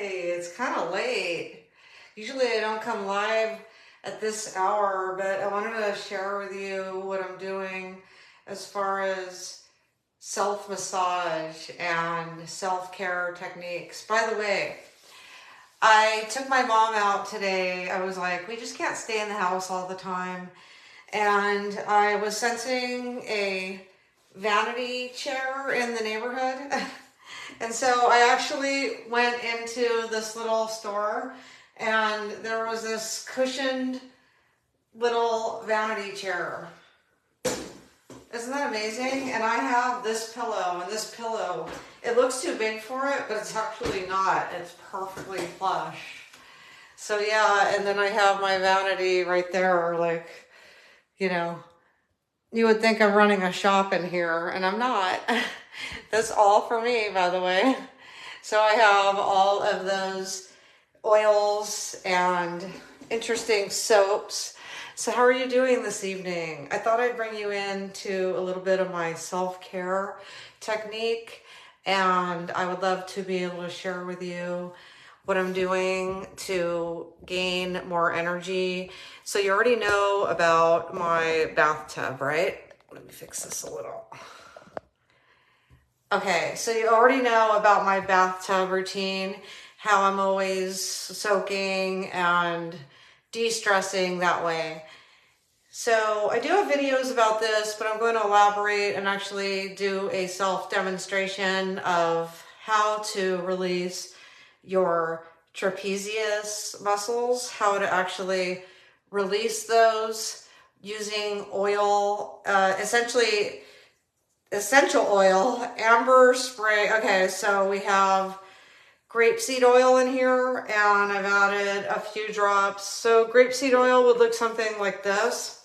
It's kind of late. Usually I don't come live at this hour, but I wanted to share with you what I'm doing as far as self-massage and self-care techniques. By the way, I took my mom out today. I was like, we just can't stay in the house all the time. And I was sensing a vanity chair in the neighborhood. And so I actually went into this little store and there was this cushioned little vanity chair. Isn't that amazing? And I have this pillow, and this pillow, it looks too big for it, but it's actually not. It's perfectly plush. So yeah, and then I have my vanity right there, like, you know, you would think I'm running a shop in here, and I'm not. That's all for me, by the way. So I have all of those oils and interesting soaps. So how are you doing this evening? I thought I'd bring you into a little bit of my self-care technique, and I would love to be able to share with you what I'm doing to gain more energy. So you already know about my bathtub, right? Let me fix this a little. Okay, so you already know about my bathtub routine, how I'm always soaking and de-stressing that way. So I do have videos about this, but I'm going to elaborate and actually do a self-demonstration of how to release your trapezius muscles, how to actually release those using oil, essentially essential oil, amber spray. Okay, so we have grapeseed oil in here, and I've added a few drops. So grapeseed oil would look something like this.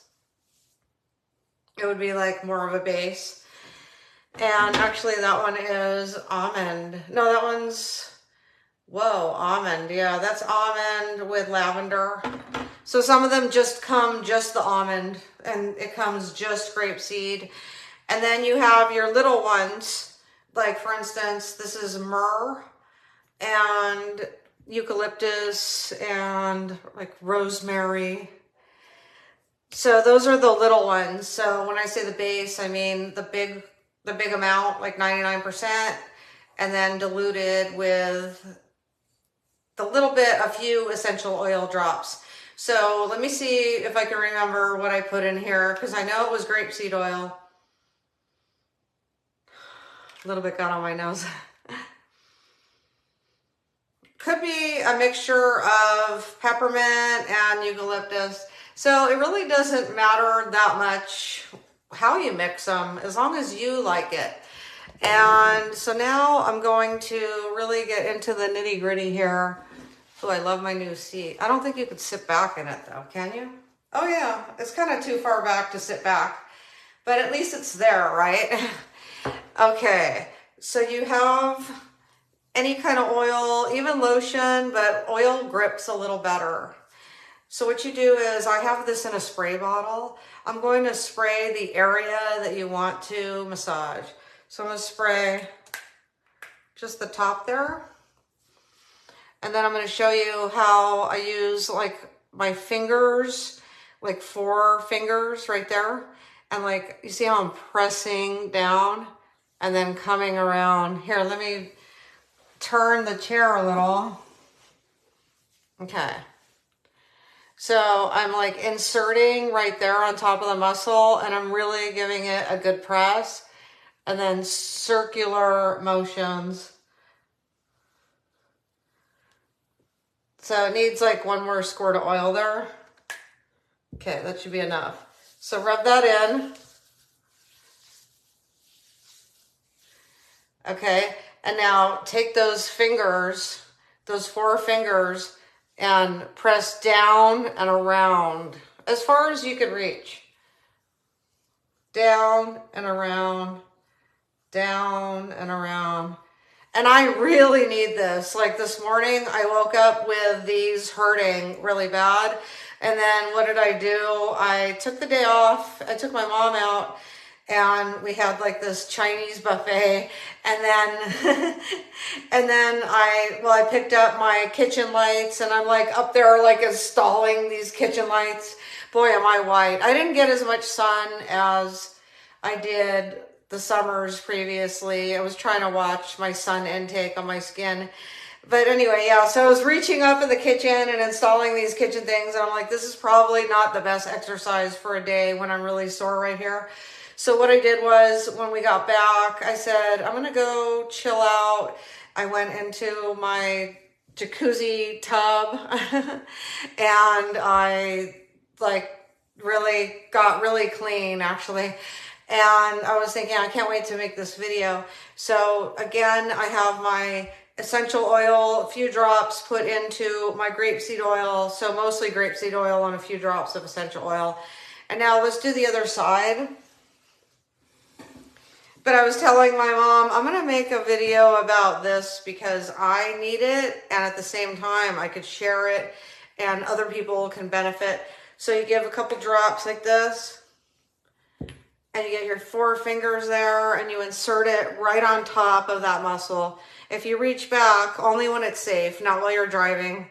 It would be like more of a base. And actually that one is almond. No, that one's, whoa, almond. Yeah, that's almond with lavender. So some of them just come just the almond, and it comes just grapeseed. And then you have your little ones, like for instance, this is myrrh and eucalyptus and like rosemary. So those are the little ones. So when I say the base, I mean the big amount, like 99%, and then diluted with the little bit, a few essential oil drops. So let me see if I can remember what I put in here, because I know it was grapeseed oil. A little bit got on my nose. Could be a mixture of peppermint and eucalyptus. So it really doesn't matter that much how you mix them, as long as you like it. And so now I'm going to really get into the nitty gritty here. Oh, I love my new seat. I don't think you could sit back in it though, can you? Oh yeah, it's kind of too far back to sit back, but at least it's there, right? Okay, so you have any kind of oil, even lotion, but oil grips a little better. So what you do is, I have this in a spray bottle. I'm going to spray the area that you want to massage. So I'm going to spray just the top there. And then I'm going to show you how I use like my fingers, like 4 fingers right there. And like, you see how I'm pressing down and then coming around. Here, let me turn the chair a little. Okay. So I'm like inserting right there on top of the muscle, and I'm really giving it a good press, and then circular motions. So it needs like 1 more squirt of oil there. Okay, that should be enough. So rub that in. Okay, and now take those fingers, those 4 fingers, and press down and around as far as you can reach. Down and around, down and around. And I really need this. Like this morning, I woke up with these hurting really bad. And then what did I do? I took the day off. I took my mom out, and we had like this Chinese buffet, and then and then I picked up my kitchen lights, and I'm like up there like installing these kitchen lights. Boy, am I white. I didn't get as much sun as I did the summers previously. I was trying to watch my sun intake on my skin. But anyway, yeah, so I was reaching up in the kitchen and installing these kitchen things, and I'm like, this is probably not the best exercise for a day when I'm really sore right here. So what I did was, when we got back, I said, I'm gonna go chill out. I went into my jacuzzi tub and I like really got really clean actually. And I was thinking, I can't wait to make this video. So again, I have my essential oil, a few drops put into my grapeseed oil. So mostly grapeseed oil and a few drops of essential oil. And now let's do the other side. But I was telling my mom, I'm going to make a video about this because I need it. And at the same time, I could share it and other people can benefit. So you give a couple drops like this. And you get your 4 fingers there and you insert it right on top of that muscle. If you reach back, only when it's safe, not while you're driving.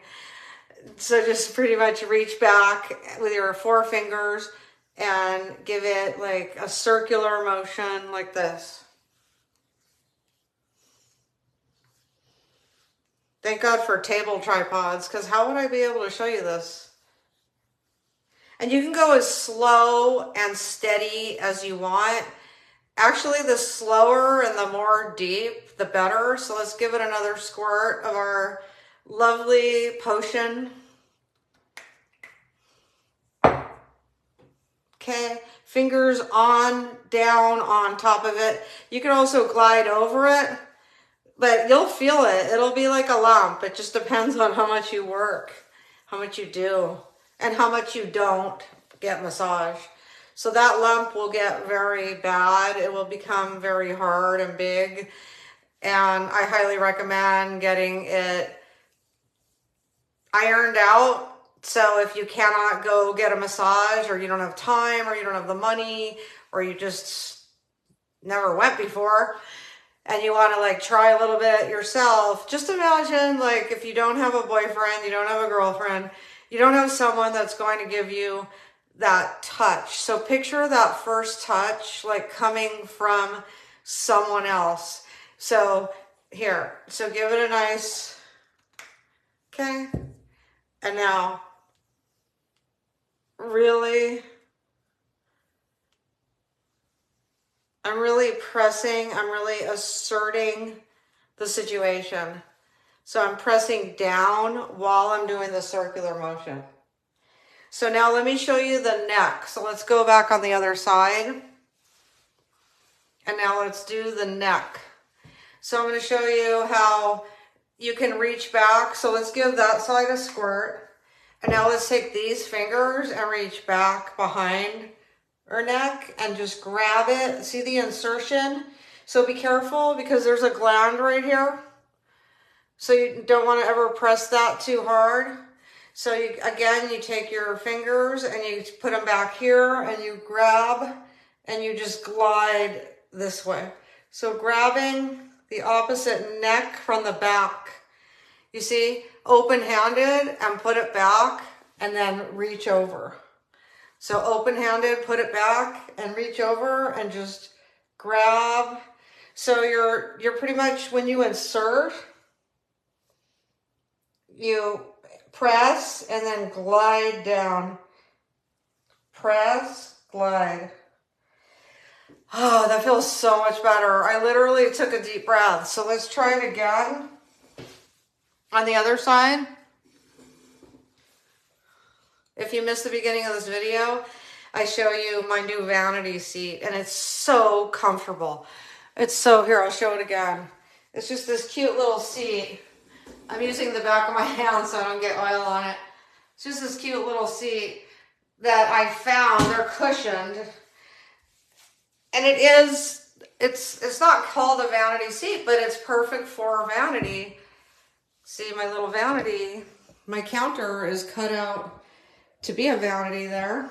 So just pretty much reach back with your 4 fingers and give it like a circular motion like this. Thank God for table tripods, because how would I be able to show you this? And you can go as slow and steady as you want. Actually, the slower and the more deep, the better. So let's give it another squirt of our lovely potion. Okay, fingers on, down, on top of it. You can also glide over it, but you'll feel it. It'll be like a lump. It just depends on how much you work, how much you do, and how much you don't get massage. So that lump will get very bad. It will become very hard and big. And I highly recommend getting it ironed out. So if you cannot go get a massage, or you don't have time, or you don't have the money, or you just never went before, and you want to like try a little bit yourself, just imagine like if you don't have a boyfriend, you don't have a girlfriend, you don't have someone that's going to give you that touch. So picture that first touch like coming from someone else. So here, so give it a nice, okay, and now really, I'm really pressing, I'm really asserting the situation. So I'm pressing down while I'm doing the circular motion. So now let me show you the neck. So let's go back on the other side. And now let's do the neck. So I'm going to show you how you can reach back. So let's give that side a squirt. And now let's take these fingers and reach back behind our neck and just grab it. See the insertion? So be careful because there's a gland right here. So you don't want to ever press that too hard. So again, you take your fingers and you put them back here and you grab and you just glide this way. So grabbing the opposite neck from the back. You see, open-handed and put it back and then reach over. So open-handed, put it back and reach over and just grab. So you're pretty much, when you insert, you press and then glide down. Press, glide. Oh, that feels so much better. I literally took a deep breath. So let's try it again. On the other side. If you missed the beginning of this video, I show you my new vanity seat and it's so comfortable. It's so, here, I'll show it again. It's just this cute little seat. I'm using the back of my hand so I don't get oil on it. It's just this cute little seat that I found. They're cushioned. And it's not called a vanity seat, but it's perfect for vanity. See my little vanity, my counter is cut out to be a vanity there.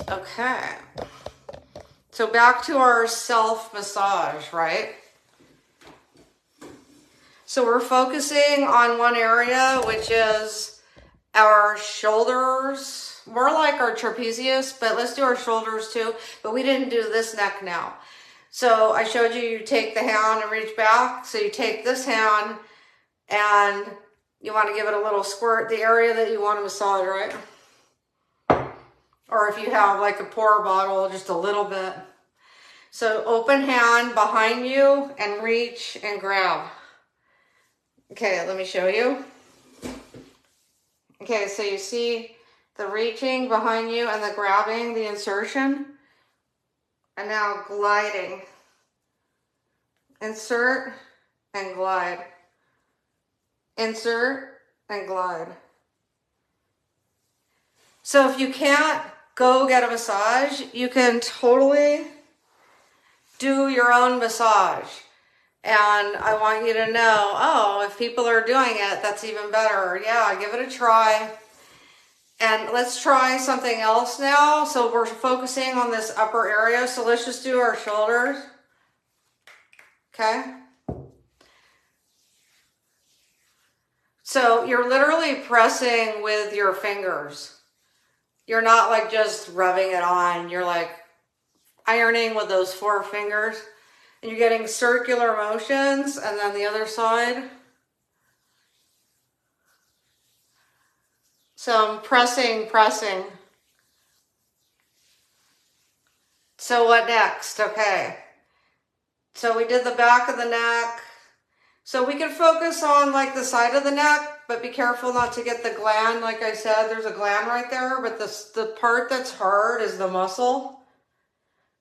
Okay. So back to our self massage, right? So we're focusing on one area, which is our shoulders, more like our trapezius, but let's do our shoulders too. But we didn't do this neck now. So I showed you, you take the hand and reach back. So you take this hand and you want to give it a little squirt, the area that you want to massage, right? Or if you have like a pour bottle, just a little bit. So open hand behind you and reach and grab. Okay, let me show you. Okay, so you see the reaching behind you and the grabbing, the insertion. And now gliding. Insert and glide. Insert and glide. So if you can't go get a massage, you can totally do your own massage. And I want you to know, oh, if people are doing it, that's even better. Yeah, give it a try. And let's try something else now. So we're focusing on this upper area. So let's just do our shoulders. Okay. So you're literally pressing with your fingers. You're not like just rubbing it on. You're like ironing with those 4 fingers. And you're getting circular motions. And then the other side. So I'm pressing. So what next? Okay. So we did the back of the neck. So we can focus on like the side of the neck, but be careful not to get the gland. Like I said, there's a gland right there, but the part that's hard is the muscle.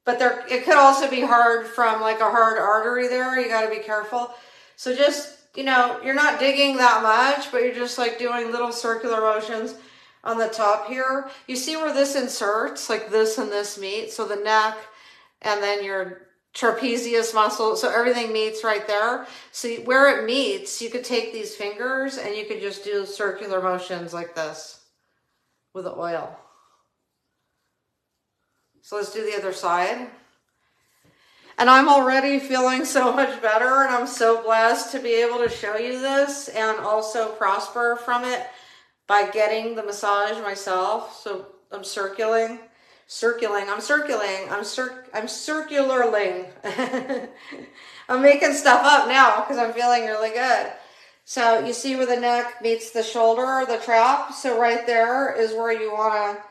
But it could also be hard from like a hard artery there. You got to be careful. So just, you know, you're not digging that much, but you're just like doing little circular motions on the top here. You see where this inserts, like this and this meet. So the neck and then your trapezius muscle. So everything meets right there. So where it meets, you could take these fingers and you could just do circular motions like this with the oil. So let's do the other side. And I'm already feeling so much better, and I'm so blessed to be able to show you this and also prosper from it by getting the massage myself. So I'm circulating. I'm circularling. I'm making stuff up now because I'm feeling really good. So you see where the neck meets the shoulder, the trap. So right there is where you want to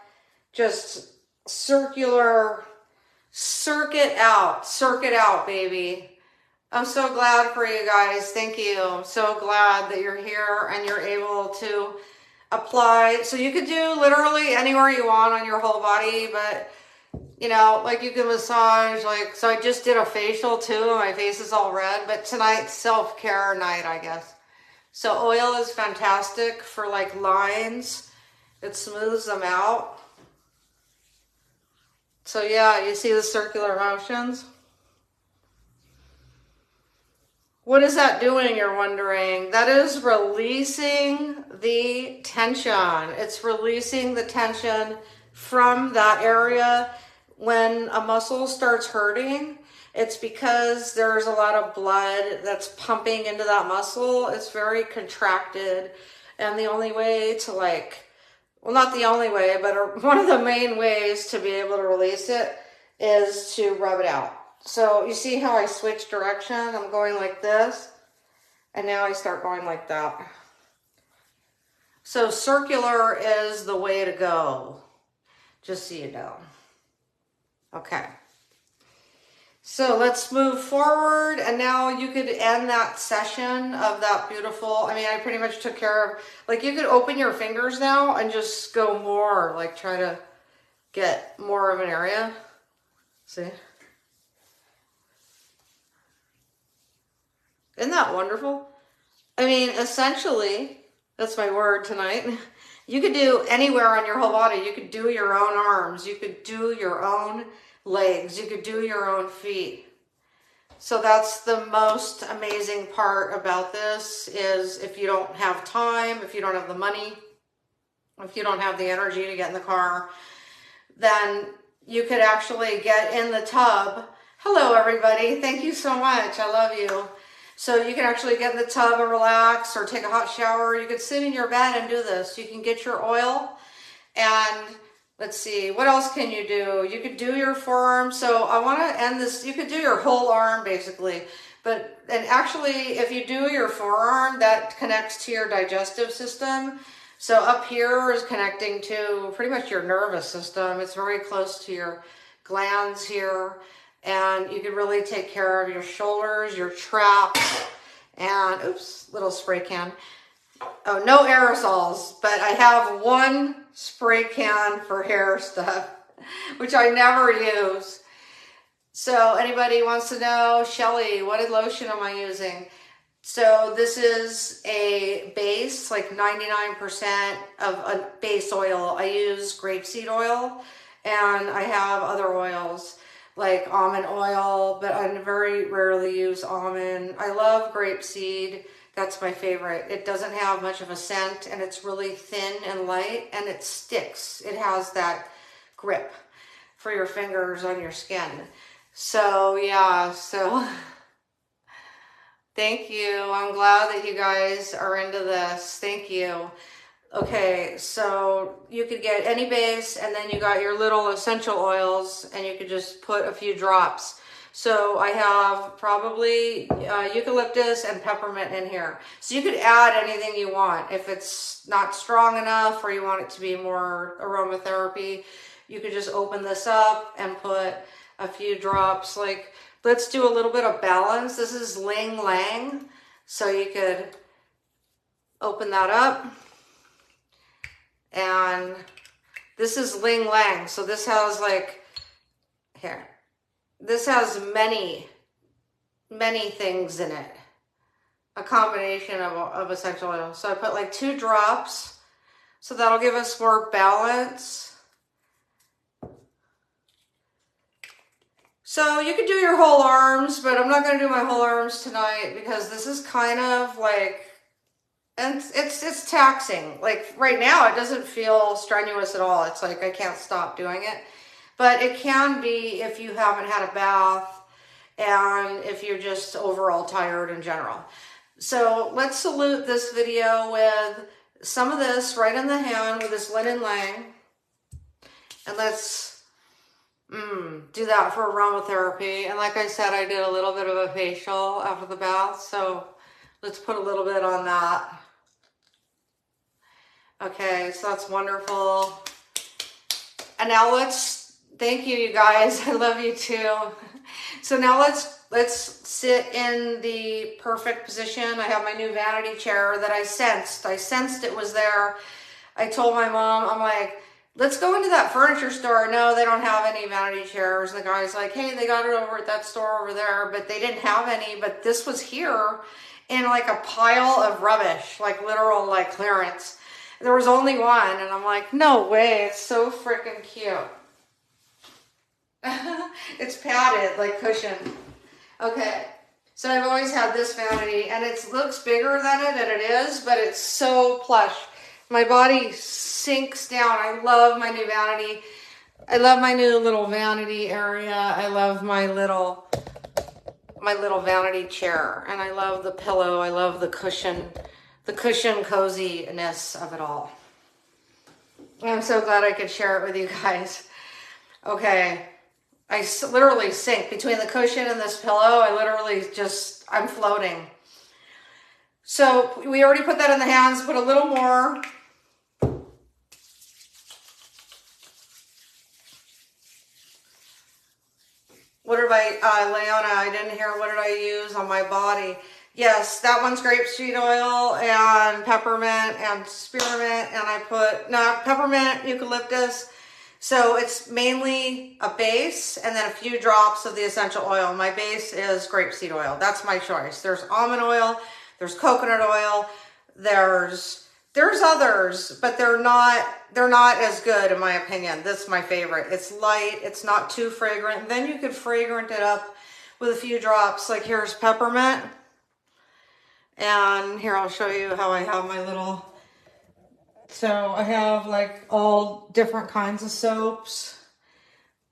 just circuit out, baby. I'm so glad for you guys. Thank you. I'm so glad that you're here and you're able to apply. So you could do literally anywhere you want on your whole body, but you know, like you can massage, like, so I just did a facial too, and my face is all red, but tonight's self-care night, I guess. So oil is fantastic for like lines. It smooths them out. So yeah, you see the circular motions? What is that doing, you're wondering? That is releasing the tension. It's releasing the tension from that area. When a muscle starts hurting, it's because there's a lot of blood that's pumping into that muscle. It's very contracted. And the only way to like, well, not the only way, but one of the main ways to be able to release it is to rub it out. So you see how I switch direction? I'm going like this, and now I start going like that. So circular is the way to go, just so you know. Okay. So let's move forward, and now you could end that session of that beautiful, I mean, I pretty much took care of, like you could open your fingers now and just go more, like try to get more of an area. See? Isn't that wonderful? I mean, essentially, that's my word tonight. You could do anywhere on your whole body. You could do your own arms. You could do your own legs. You could do your own feet. So that's the most amazing part about this is if you don't have time, if you don't have the money, if you don't have the energy to get in the car, then you could actually get in the tub. Hello, everybody. Thank you so much. I love you. So you can actually get in the tub and relax or take a hot shower. You could sit in your bed and do this. You can get your oil and let's see, what else can you do? You could do your forearm. So I want to end this. You could do your whole arm basically. And actually, if you do your forearm, that connects to your digestive system. So up here is connecting to pretty much your nervous system. It's very close to your glands here. And you can really take care of your shoulders, your traps, and oops, little spray can. Oh, no aerosols, but I have one spray can for hair stuff, which I never use. So anybody wants to know, Shelly, what lotion am I using? So this is a base, like 99% of a base oil. I use grapeseed oil, and I have other oils like almond oil, but I very rarely use almond. I love grapeseed. That's my favorite. It doesn't have much of a scent, and it's really thin and light, and it sticks. It has that grip for your fingers on your skin. So yeah, so thank you. I'm glad that you guys are into this. Thank you. Okay, so you could get any base, and then you got your little essential oils, and you could just put a few drops. So I have probably eucalyptus and peppermint in here. So you could add anything you want. If it's not strong enough or you want it to be more aromatherapy, you could just open this up and put a few drops. Like, let's do a little bit of balance. This is Ling Lang. So you could open that up. And this is Ling Lang. So this has like, here, this has many things in it. A combination of essential oil. So I put like 2 drops. So that'll give us more balance. So you could do your whole arms, but I'm not going to do my whole arms tonight because this is kind of like, and it's taxing. Like right now, it doesn't feel strenuous at all. It's like I can't stop doing it. But it can be if you haven't had a bath and if you're just overall tired in general. So let's salute this video with some of this right in the hand with this Linen Lang. And let's do that for aromatherapy. And like I said, I did a little bit of a facial after the bath. So let's put a little bit on that. Okay, so that's wonderful. And now thank you, you guys. I love you too. So now let's sit in the perfect position. I have my new vanity chair that I sensed it was there. I told my mom, I'm like, let's go into that furniture store. No, they don't have any vanity chairs. The guy's like, hey, they got it over at that store over there, but they didn't have any. But this was here in like a pile of rubbish, like literal like clearance. There was only one, and I'm like, no way, it's so freaking cute. It's padded, like cushion. Okay, so I've always had this vanity, and it looks bigger than it is, but it's so plush. My body sinks down. I love my new vanity. I love my new little vanity area. I love my little vanity chair, and I love the pillow. I love the cushion coziness of it all. I'm so glad I could share it with you guys. Okay, I literally sink between the cushion and this pillow. I literally I'm floating. So we already put that in the hands, put a little more. What did Leona, I didn't hear, what did I use on my body? Yes, that one's grapeseed oil and peppermint and spearmint, and I put, peppermint, eucalyptus. So it's mainly a base and then a few drops of the essential oil. My base is grapeseed oil. That's my choice. There's almond oil, there's coconut oil, there's others, but they're not as good in my opinion. This is my favorite. It's light, it's not too fragrant. And then you could fragrant it up with a few drops. Like here's peppermint. And here, I'll show you how I have my little, so I have like all different kinds of soaps.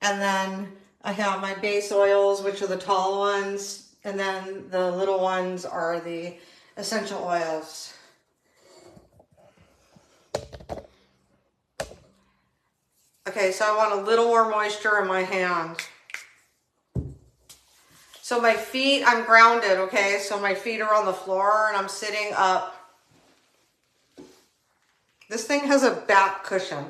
And then I have my base oils, which are the tall ones. And then the little ones are the essential oils. Okay, so I want a little more moisture in my hands. So my feet, I'm grounded, okay? So my feet are on the floor and I'm sitting up. This thing has a back cushion.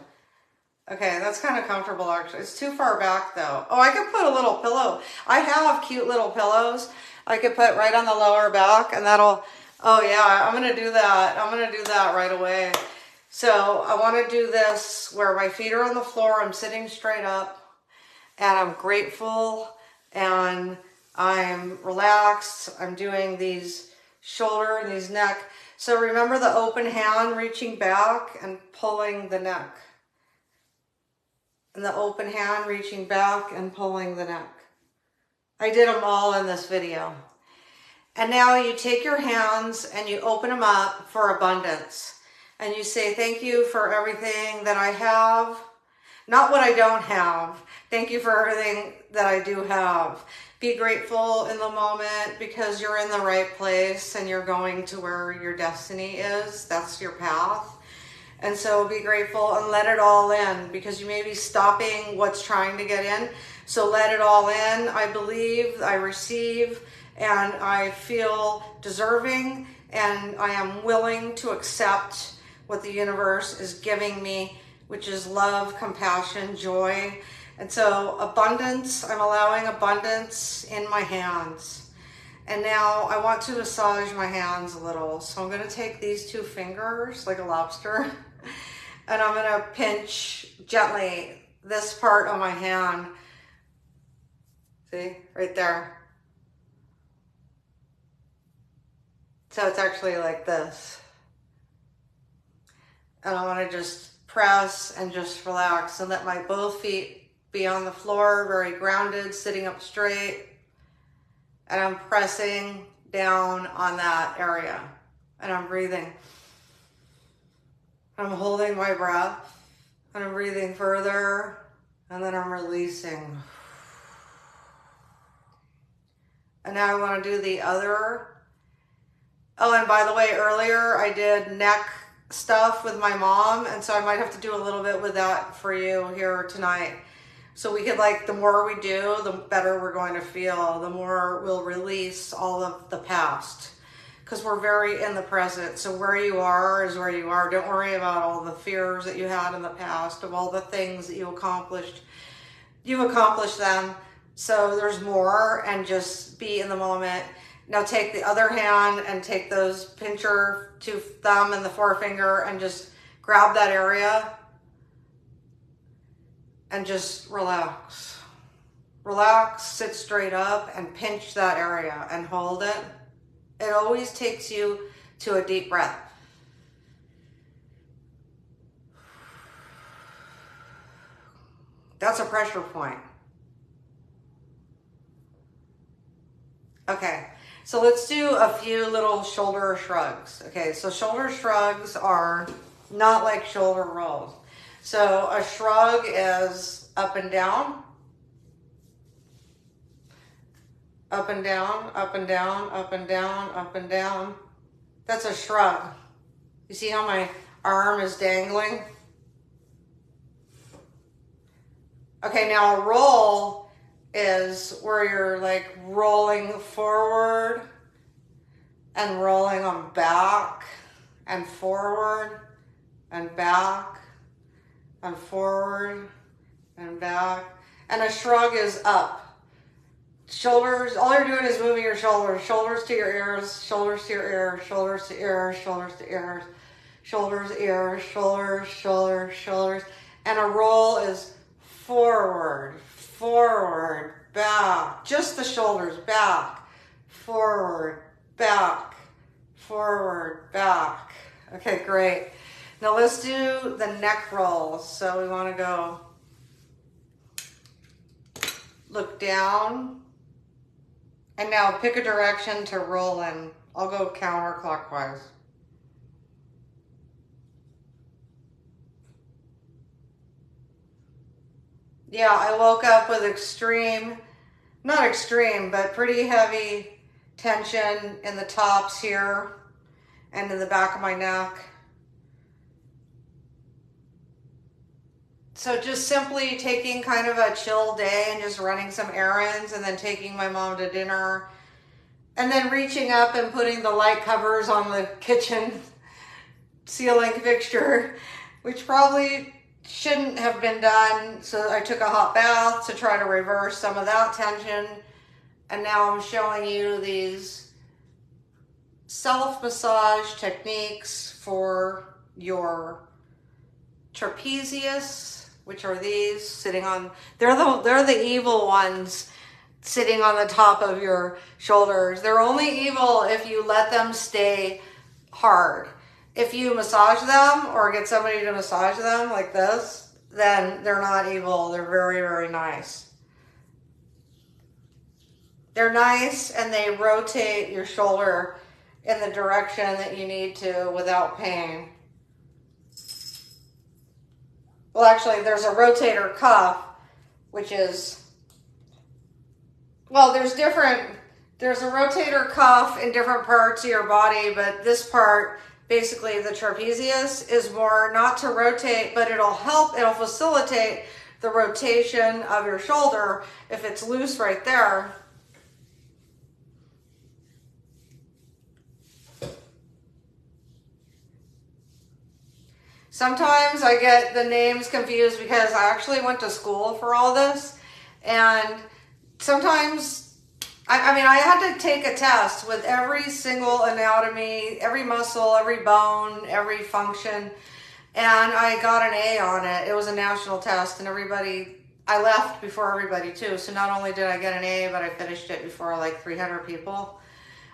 Okay, that's kind of comfortable actually. It's too far back though. Oh, I could put a little pillow. I have cute little pillows I could put right on the lower back and that'll, oh yeah, I'm gonna do that. I'm gonna do that right away. So I wanna do this where my feet are on the floor, I'm sitting straight up and I'm grateful and I'm relaxed. I'm doing these shoulder and these neck. So remember the open hand reaching back and pulling the neck. And the open hand reaching back and pulling the neck. I did them all in this video. And now you take your hands and you open them up for abundance. And you say, thank you for everything that I have. Not what I don't have. Thank you for everything that I do have. Be grateful in the moment because you're in the right place and you're going to where your destiny is. That's your path. And so be grateful and let it all in because you may be stopping what's trying to get in. So let it all in. I believe, I receive, and I feel deserving, and I am willing to accept what the universe is giving me, which is love, compassion, joy. And so abundance, I'm allowing abundance in my hands. And now I want to massage my hands a little. So I'm gonna take these two fingers like a lobster and I'm gonna pinch gently this part of my hand. See, right there. So it's actually like this. And I wanna just press and just relax and let my both feet be on the floor, very grounded, sitting up straight. And I'm pressing down on that area and I'm breathing. I'm holding my breath and I'm breathing further and then I'm releasing. And now I want to do the other. Oh, and by the way, earlier I did neck stuff with my mom, and so I might have to do a little bit with that for you here tonight. So we could, like, the more we do, the better we're going to feel, the more we'll release all of the past. Because we're very in the present. So where you are is where you are. Don't worry about all the fears that you had in the past, of all the things that you accomplished. You've accomplished them. So there's more, and just be in the moment. Now take the other hand and take those pincher two thumb and the forefinger and just grab that area. And just relax. Relax, sit straight up and pinch that area and hold it. It always takes you to a deep breath. That's a pressure point. Okay, so let's do a few little shoulder shrugs. Okay, so shoulder shrugs are not like shoulder rolls. So a shrug is up and down, up and down, up and down, up and down, up and down. That's a shrug. You see how my arm is dangling? Okay, now a roll is where you're like rolling forward and rolling on back and forward and back and forward and back. And a shrug is up. Shoulders, all you're doing is moving your shoulders. Shoulders to your ears, shoulders to your ears, shoulders to ears, shoulders to ears, shoulders, ears, shoulders, shoulders, shoulders. And a roll is forward, forward, back. Just the shoulders, back, forward, back, forward, back. Okay, great. Now let's do the neck rolls. So we want to go look down. And now pick a direction to roll in. I'll go counterclockwise. Yeah, I woke up with extreme, not extreme, but pretty heavy tension in the tops here and in the back of my neck. So just simply taking kind of a chill day and just running some errands and then taking my mom to dinner and then reaching up and putting the light covers on the kitchen ceiling fixture, which probably shouldn't have been done. So I took a hot bath to try to reverse some of that tension. And now I'm showing you these self-massage techniques for your trapezius, which are these sitting on, they're the evil ones sitting on the top of your shoulders. They're only evil if you let them stay hard. If you massage them or get somebody to massage them like this, then they're not evil. They're very, very nice. They're nice and they rotate your shoulder in the direction that you need to without pain. Well, actually, there's a rotator cuff, which is, well, there's a rotator cuff in different parts of your body, but this part, basically the trapezius, is more not to rotate, but it'll facilitate the rotation of your shoulder if it's loose right there. Sometimes I get the names confused because I actually went to school for all this, and sometimes, I mean, I had to take a test with every single anatomy, every muscle, every bone, every function, and I got an A on it. It was a national test, and I left before everybody too, so not only did I get an A, but I finished it before like 300 people.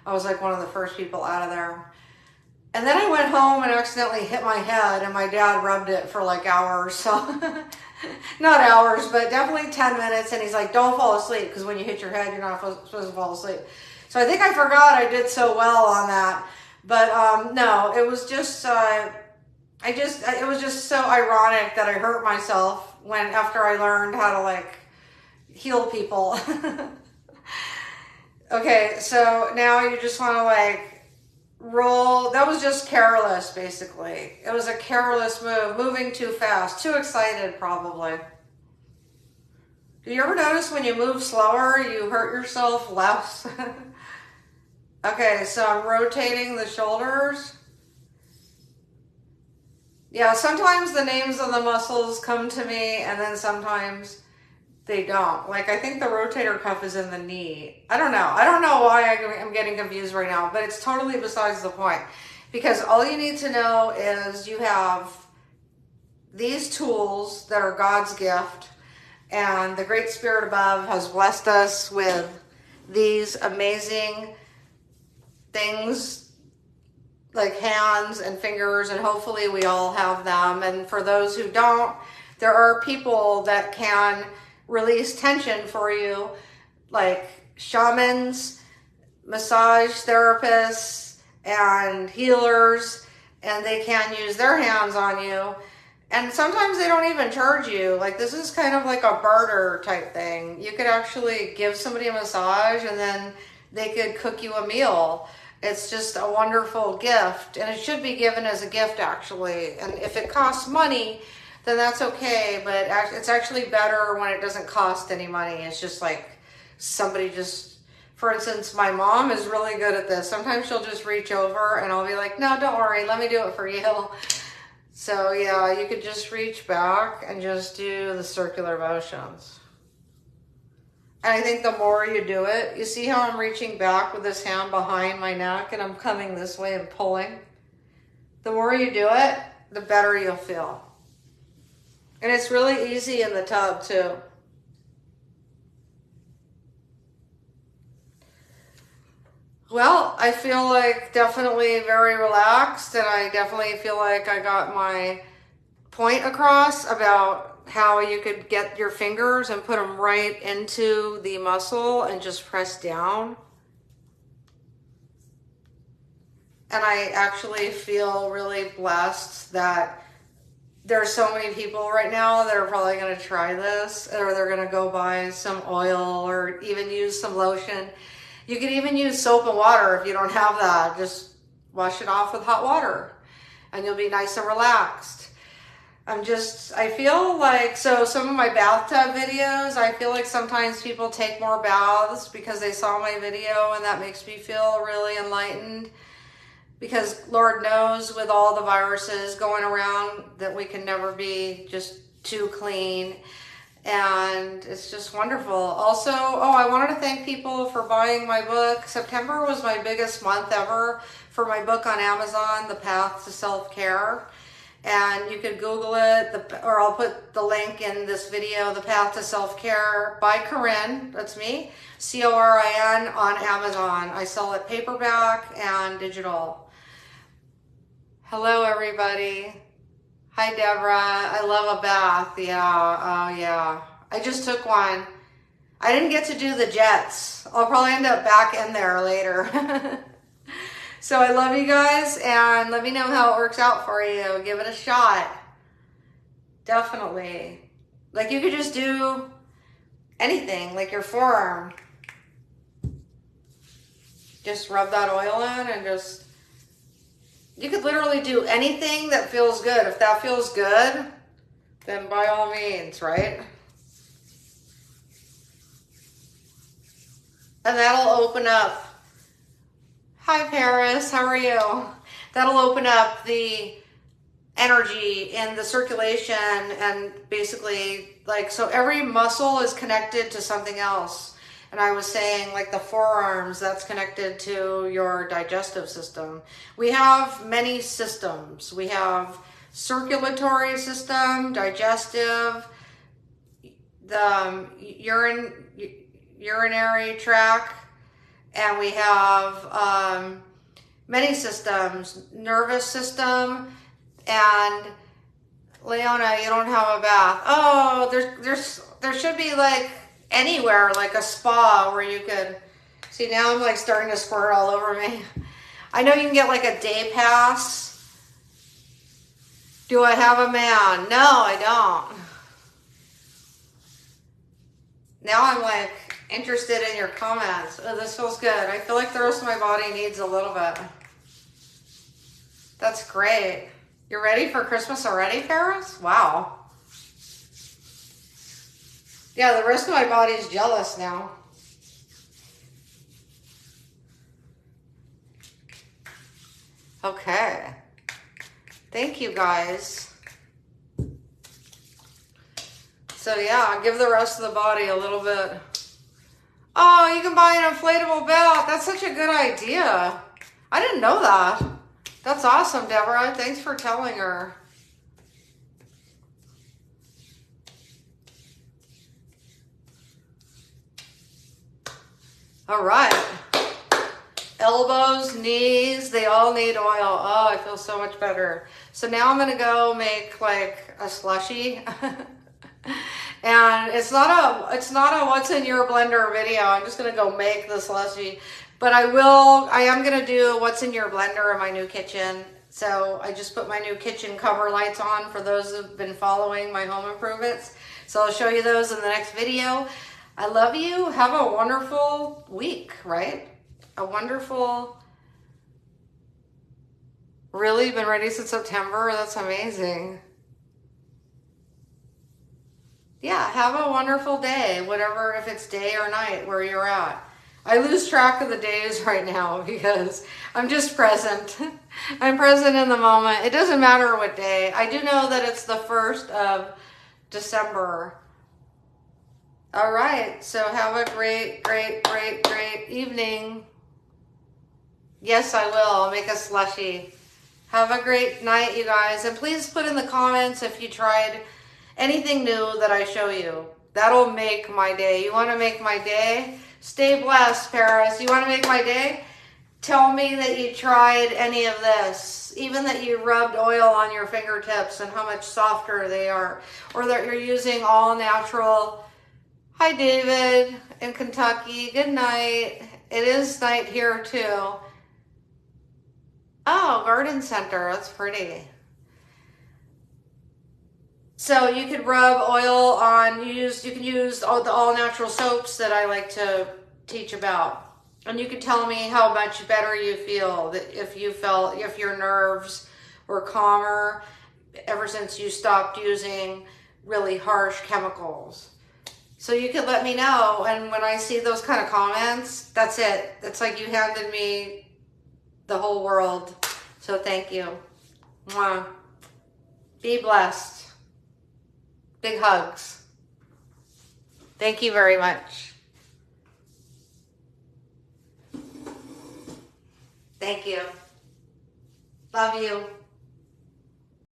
I was like one of the first people out of there. And then I went home and accidentally hit my head, and my dad rubbed it for like hours. So, not hours, but definitely 10 minutes. And he's like, don't fall asleep, because when you hit your head, you're not supposed to fall asleep. So I think I forgot I did so well on that. But no, it was just, it was just so ironic that I hurt myself after I learned how to like heal people. Okay, so now you just want to like roll. That was just careless, basically. It was a careless move, moving too fast, too excited probably. Do you ever notice when you move slower, you hurt yourself less? Okay, so I'm rotating the shoulders. Yeah, sometimes the names of the muscles come to me, and then sometimes they don't. Like, I think the rotator cuff is in the knee. I don't know why I'm getting confused right now, but it's totally besides the point. Because all you need to know is you have these tools that are God's gift, and the Great Spirit above has blessed us with these amazing things like hands and fingers, and hopefully we all have them. And for those who don't, there are people that can release tension for you, like shamans, massage therapists, and healers, and they can use their hands on you. And sometimes they don't even charge you. Like, this is kind of like a barter type thing. You could actually give somebody a massage and then they could cook you a meal. It's just a wonderful gift, and it should be given as a gift, actually. And if it costs money, then that's okay, but it's actually better when it doesn't cost any money. It's just like somebody just, for instance, my mom is really good at this. Sometimes she'll just reach over and I'll be like, no, don't worry, let me do it for you. So yeah, you could just reach back and just do the circular motions. And I think the more you do it, you see how I'm reaching back with this hand behind my neck and I'm coming this way and pulling? The more you do it, the better you'll feel. And it's really easy in the tub too. Well, I feel like definitely very relaxed, and I definitely feel like I got my point across about how you could get your fingers and put them right into the muscle and just press down. And I actually feel really blessed that there's so many people right now that are probably going to try this, or they're going to go buy some oil or even use some lotion. You can even use soap and water if you don't have that. Just wash it off with hot water and you'll be nice and relaxed. I feel like, so some of my bathtub videos, I feel like sometimes people take more baths because they saw my video, and that makes me feel really enlightened. Because Lord knows with all the viruses going around that we can never be just too clean. And it's just wonderful. Also, I wanted to thank people for buying my book. September was my biggest month ever for my book on Amazon, The Path to Self-Care. And you could Google it, or I'll put the link in this video, The Path to Self-Care by Corin, that's me, Corin, on Amazon. I sell it paperback and digital. Hello, everybody. Hi, Deborah. I love a bath. Yeah, oh yeah. I just took one. I didn't get to do the jets. I'll probably end up back in there later. So I love you guys, and let me know how it works out for you. Give it a shot. Definitely. Like, you could just do anything, like your forearm. Just rub that oil in and just, you could literally do anything that feels good. If that feels good, then by all means, right? And that'll open up. Hi, Paris. How are you? That'll open up the energy in the circulation, and basically, like, so every muscle is connected to something else. And I was saying, like, the forearms, that's connected to your digestive system. We have many systems. We have circulatory system, digestive, the urinary tract, and we have many systems, nervous system. And Leona, you don't have a bath. Oh, there should be, like, anywhere, like a spa where you could, see, now I'm like starting to squirt all over me. I know you can get like a day pass. Do I have a man? No, I don't. Now I'm like interested in your comments. Oh, this feels good. I feel like the rest of my body needs a little bit. That's great. You're ready for Christmas already, Paris? Wow. Yeah, the rest of my body is jealous now. Okay. Thank you, guys. So yeah, give the rest of the body a little bit. Oh, you can buy an inflatable bath. That's such a good idea. I didn't know that. That's awesome, Deborah. Thanks for telling her. All right. Elbows, knees, they all need oil. Oh, I feel so much better. So now I'm gonna go make like a slushie. And it's not a what's in your blender video. I'm just gonna go make the slushie. But I am gonna do what's in your blender in my new kitchen. So I just put my new kitchen cover lights on for those who've been following my home improvements. So I'll show you those in the next video. I love you. Have a wonderful week, right? A wonderful, really been ready since September? That's amazing. Yeah, have a wonderful day, whatever, if it's day or night, where you're at. I lose track of the days right now because I'm just present. I'm present in the moment. It doesn't matter what day. I do know that it's the 1st of December. All right, so have a great, great, great, great evening. Yes, I will. I'll make a slushie. Have a great night, you guys. And please put in the comments if you tried anything new that I show you. That'll make my day. You want to make my day? Stay blessed, Paris. You want to make my day? Tell me that you tried any of this. Even that you rubbed oil on your fingertips and how much softer they are. Or that you're using all natural. Hi, David in Kentucky. Good night. It is night here, too. Oh, garden center. That's pretty. So you could rub oil on, you can use all the all natural soaps that I like to teach about. And you can tell me how much better you feel, that if your nerves were calmer ever since you stopped using really harsh chemicals. So you could let me know, and when I see those kind of comments, that's it. It's like you handed me the whole world. So thank you. Mwah. Be blessed. Big hugs. Thank you very much. Thank you. Love you.